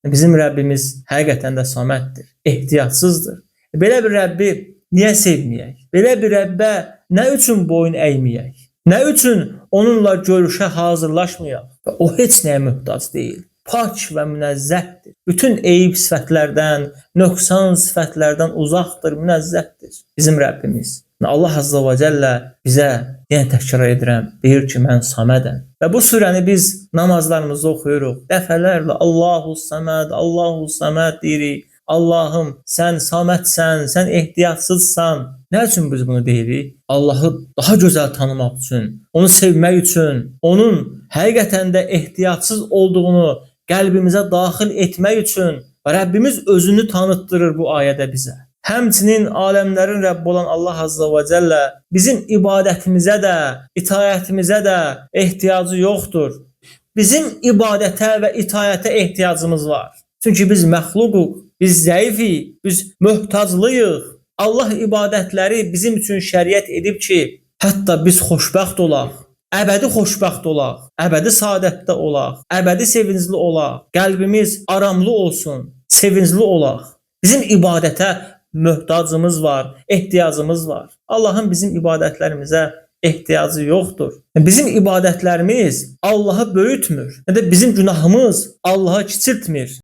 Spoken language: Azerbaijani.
Bizim Rəbbimiz həqiqətən də saməddir, ehtiyatsızdır. Belə bir Rəbbi niyə sevməyək? Belə bir Rəbbə nə üçün boyun əyməyək? Nə üçün onunla görüşə hazırlaşmayaq? O heç nəyə möhtac deyil. Pak və münezzəhdir. Bütün eyib sifətlərdən, nöqsan sifətlərdən uzaqdır, münezzəhdir bizim Rəbbimiz. Allah Azza və Cəllə bizə, yenə təkrar edirəm, deyir ki, mən samədəm. Və bu surəni biz namazlarımızda oxuyuruq. Dəfələrlə Allahu Saməd, Allahu Saməd deyirik. Allahım, sən samədsən, sən ehtiyatsızsan. Nə üçün biz bunu deyirik? Allahı daha gözəl tanımaq üçün, onu sevmək üçün, onun həqiqətən də ehtiyatsız olduğunu qəlbimizə daxil etmək üçün Rəbbimiz özünü tanıtdırır bu ayədə bizə. Həmçinin aləmlərin Rəbbi olan Allah Azza və Cəllə bizim ibadətimizə də, itayətimizə də ehtiyacı yoxdur. Bizim ibadətə və itayətə ehtiyacımız var. Çünki biz məxluquq, biz zəifik, biz möhtaclıyıq. Allah ibadətləri bizim üçün şəriət edib ki, hətta biz xoşbəxt olaq, əbədi xoşbəxt olaq, əbədi saadətdə olaq, əbədi sevincli olaq, qəlbimiz aramlı olsun, sevincli olaq. Bizim ibadətə möhtacımız var, ehtiyacımız var. Allahın bizim ibadətlərimizə ehtiyacı yoxdur. Bizim ibadətlərimiz Allahı böyütmür. Nə də bizim günahımız Allahı kiçiltmir.